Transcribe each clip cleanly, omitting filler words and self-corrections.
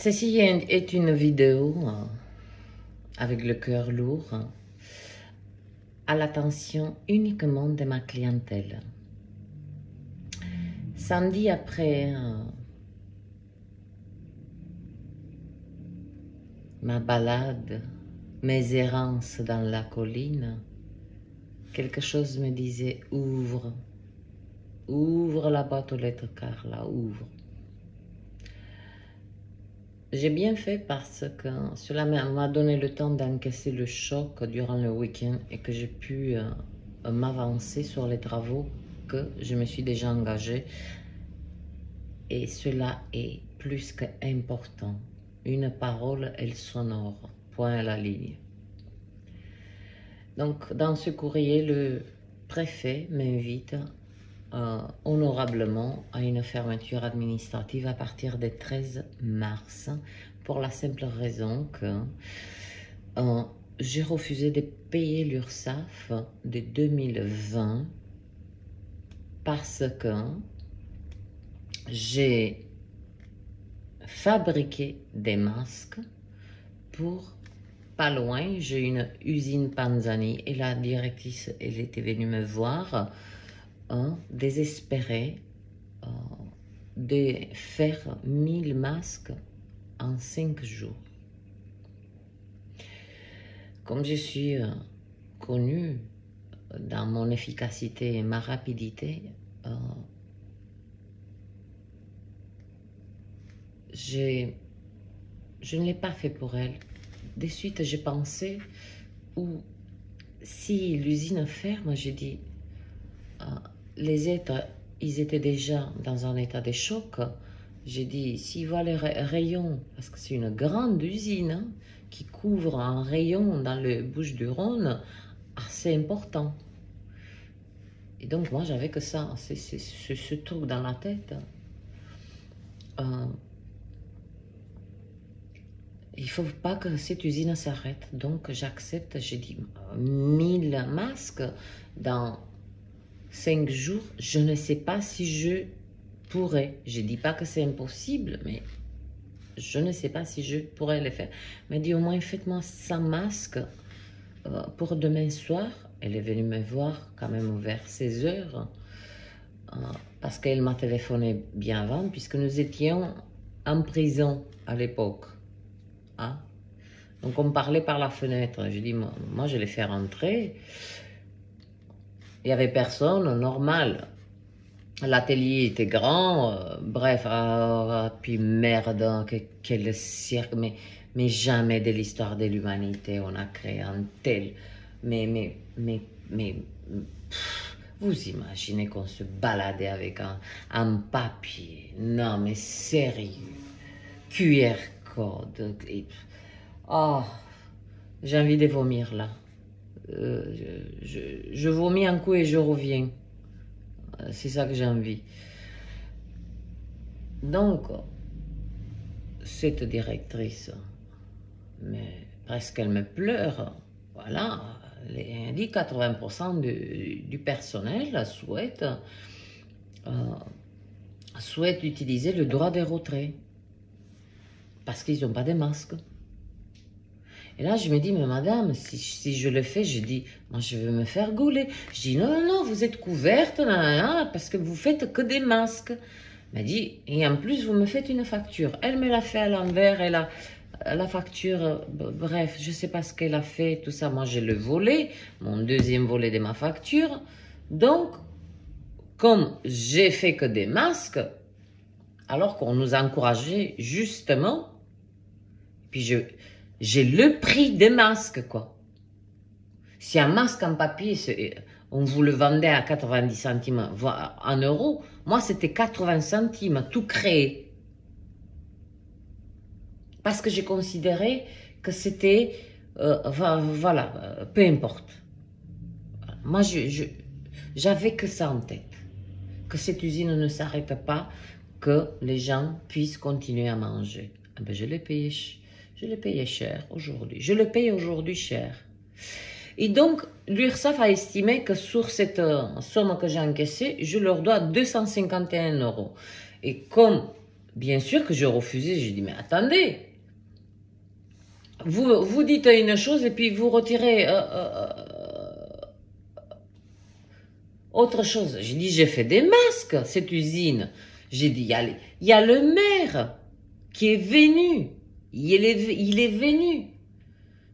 Ceci est une vidéo avec le cœur lourd à l'attention uniquement de ma clientèle. Samedi après ma balade, mes errances dans la colline, quelque chose me disait ouvre, ouvre la boîte aux lettres Carla, ouvre. J'ai bien fait parce que cela m'a donné le temps d'encaisser le choc durant le week-end et que j'ai pu m'avancer sur les travaux que je me suis déjà engagée. Et cela est plus qu'important. Une parole, elle s'honore. Point à la ligne. Donc, dans ce courrier, le préfet m'invite honorablement à une fermeture administrative à partir du 13 mars pour la simple raison que j'ai refusé de payer l'URSSAF de 2020 parce que j'ai fabriqué des masques pour pas loin. J'ai une usine Panzani et la directrice, elle était venue me voir désespérée de faire 1000 masques en 5 jours. Comme je suis connue dans mon efficacité et ma rapidité, je ne l'ai pas fait pour elle. De suite, j'ai pensé, ou si l'usine ferme, j'ai dit, les êtres, ils étaient déjà dans un état de choc. J'ai dit, s'ils voient les rayons, parce que c'est une grande usine hein, qui couvre un rayon dans le Bouches-du-Rhône assez important. Et donc, moi, j'avais que ça, ce truc dans la tête. Il ne faut pas que cette usine s'arrête. Donc, j'accepte, j'ai dit 1000 masques dans 5 jours. Je ne sais pas si je pourrais. Je ne dis pas que c'est impossible, mais je ne sais pas si je pourrais le faire. Mais dit au moins, faites-moi 100 masques pour demain soir. Elle est venue me voir quand même vers 16 heures parce qu'elle m'a téléphoné bien avant, puisque nous étions en prison à l'époque. Hein? Donc on parlait par la fenêtre. Je dis, moi je l'ai fait rentrer. Il n'y avait personne, normal. L'atelier était grand, bref, puis merde, quel cirque, mais jamais de l'histoire de l'humanité on a créé un tel. Mais, vous imaginez qu'on se baladait avec un papier, non mais sérieux, QR code, oh, j'ai envie de vomir là. Je vomis un coup et je reviens. C'est ça que j'ai envie. Donc, cette directrice, mais presque elle me pleure. Voilà, elle dit 80% du personnel souhaite utiliser le droit de retrait parce qu'ils n'ont pas de masque. Et là, je me dis, mais madame, si je le fais, je dis, moi, je vais me faire gauler. Je dis, non, non, non, vous êtes couverte, parce que vous faites que des masques. Elle m'a dit, et en plus, vous me faites une facture. Elle me l'a fait à l'envers, elle a la facture, bref, je ne sais pas ce qu'elle a fait, tout ça. Moi, j'ai le volet, mon deuxième volet de ma facture. Donc, comme j'ai fait que des masques, alors qu'on nous encourageait justement, puis j'ai le prix des masques, quoi. Si un masque en papier, on vous le vendait à 90 centimes, voire 1 euro, moi c'était 80 centimes, tout créé. Parce que j'ai considéré que c'était, voilà, peu importe. Moi, j'avais que ça en tête. Que cette usine ne s'arrête pas, que les gens puissent continuer à manger. Eh ben, je l'ai payé cher aujourd'hui. Je le paye aujourd'hui cher. Et donc, l'URSSAF a estimé que sur cette somme que j'ai encaissée, je leur dois 251 euros. Et comme Bien sûr que j'ai refusé. J'ai dit, mais attendez. Vous dites une chose et puis vous retirez autre chose. J'ai dit, j'ai fait des masques, cette usine. J'ai dit, il y a le maire qui est venu. Il est venu.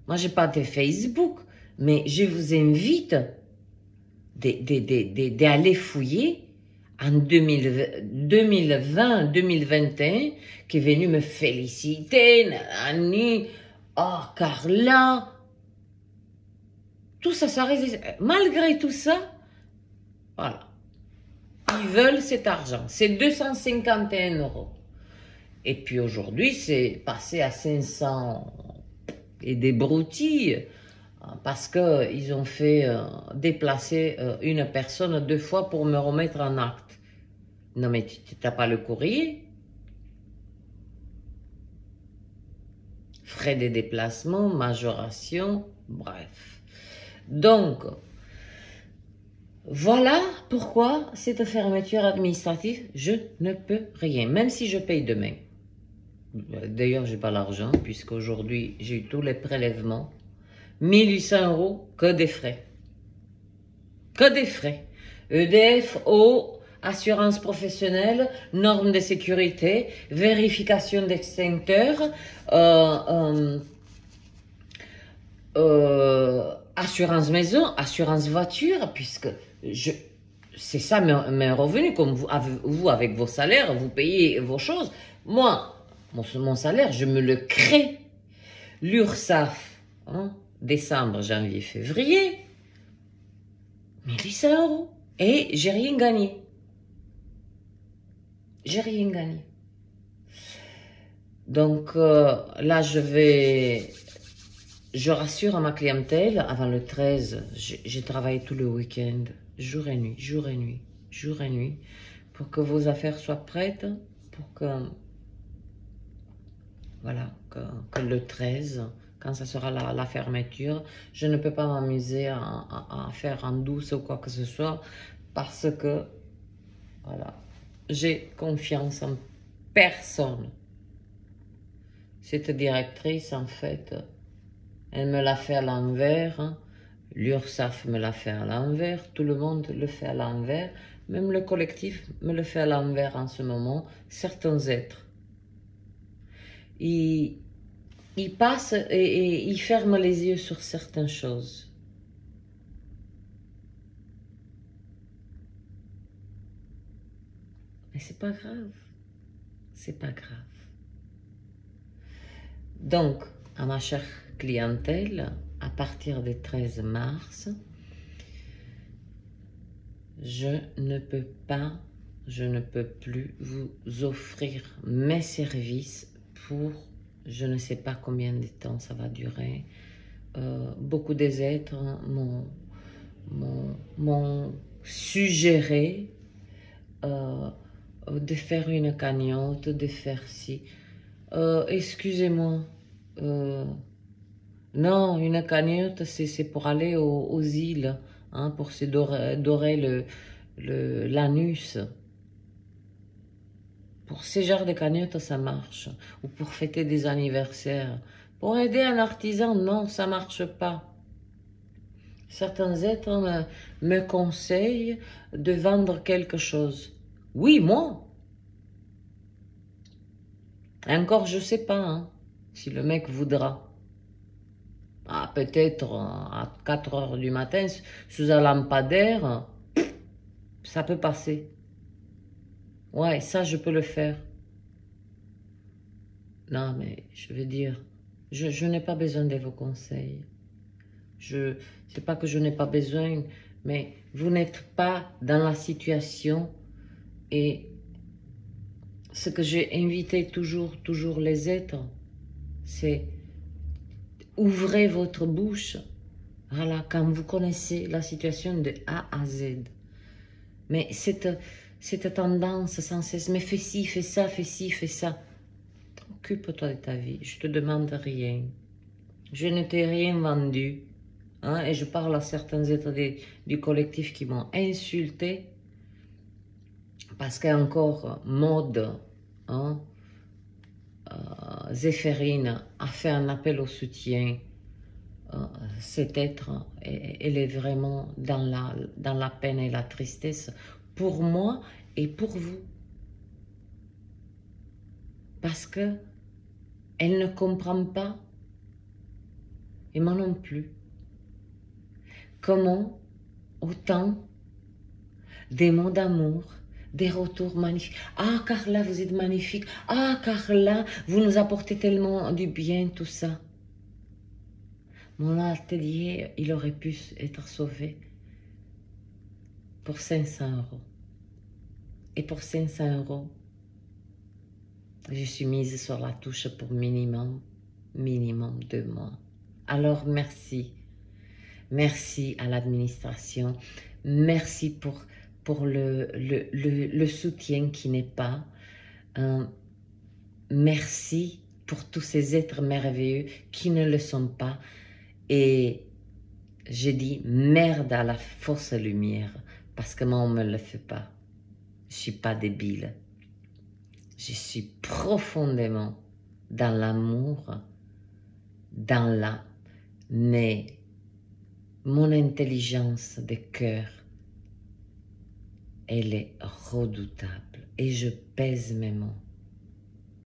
Moi, j'ai pas de Facebook, mais je vous invite d'aller fouiller en 2020-2021, qui est venu me féliciter, Annie, oh, Carla. Tout ça, ça résiste. Malgré tout ça, voilà. Ils veulent cet argent. C'est 251 €. Et puis aujourd'hui, c'est passé à 500 et des broutilles parce qu'ils ont fait déplacer une personne 2 fois pour me remettre en acte. Non mais tu n'as pas le courrier. Frais de déplacement, majoration, bref. Donc, voilà pourquoi cette fermeture administrative, je ne peux rien, même si je paye demain. D'ailleurs, j'ai pas l'argent, puisqu'aujourd'hui, j'ai eu tous les prélèvements. 1800 € que des frais. Que des frais. EDF, eau, assurance professionnelle, normes de sécurité, vérification d'extincteurs, assurance maison, assurance voiture, puisque c'est ça mes revenus, comme vous, avec vos salaires, vous payez vos choses. Moi, mon salaire, je me le crée. L'URSSAF, décembre, janvier, février, 1800 €. Et j'ai rien gagné. J'ai rien gagné. Donc là, je rassure à ma clientèle, avant le 13, j'ai travaillé tout le week-end, jour et nuit, jour et nuit, jour et nuit, pour que vos affaires soient prêtes, pour que, voilà, que le 13, quand ça sera la fermeture, je ne peux pas m'amuser à faire en douce ou quoi que ce soit, parce que, voilà, j'ai confiance en personne. Cette directrice, en fait, elle me l'a fait à l'envers, l'URSSAF me l'a fait à l'envers, tout le monde le fait à l'envers, même le collectif me le fait à l'envers en ce moment, certains êtres. Ils passent et ils ferment les yeux sur certaines choses. Mais c'est pas grave, c'est pas grave. Donc, à ma chère clientèle, à partir du 13 mars, je ne peux plus vous offrir mes services pour je ne sais pas combien de temps ça va durer. Beaucoup des êtres m'ont suggéré de faire une cagnotte, de faire ci. Excusez-moi. Non, une cagnotte, c'est pour aller aux îles, pour se dorer l'anus. Pour ces genres de cagnottes, ça marche. Ou pour fêter des anniversaires. Pour aider un artisan, non, ça marche pas. Certains êtres me conseillent de vendre quelque chose. Oui, moi. Encore, je sais pas, si le mec voudra. Ah, peut-être à 4 h du matin, sous un lampadaire, ça peut passer. Ouais, ça, je peux le faire. Non, mais je veux dire, je n'ai pas besoin de vos conseils. C'est pas que je n'ai pas besoin, mais vous n'êtes pas dans la situation. Et ce que j'ai invité toujours les êtres, c'est ouvrez votre bouche. Voilà, quand vous connaissez la situation de A à Z. Mais cette tendance sans cesse, mais fais ci, fais ça, fais ci, fais ça. Occupe-toi de ta vie, je te demande rien. Je ne t'ai rien vendu. Et je parle à certains êtres du collectif qui m'ont insulté. Parce qu'il y a encore mode, Zéphérine a fait un appel au soutien. Cet être, elle est vraiment dans la peine et la tristesse pour moi et pour vous. Parce que elle ne comprend pas, et moi non plus, comment autant des mots d'amour, des retours magnifiques. Ah Carla, vous êtes magnifique. Ah Carla, vous nous apportez tellement du bien, tout ça. Mon atelier, il aurait pu être sauvé pour 500 €. Et pour 500 €, je suis mise sur la touche pour minimum 2 mois. Alors merci. Merci à l'administration. Merci pour le soutien qui n'est pas. Merci pour tous ces êtres merveilleux qui ne le sont pas. Et je dis merde à la fausse lumière parce que moi on ne me le fait pas. Je ne suis pas débile. Je suis profondément dans l'amour, mais mon intelligence de cœur, elle est redoutable et je pèse mes mots.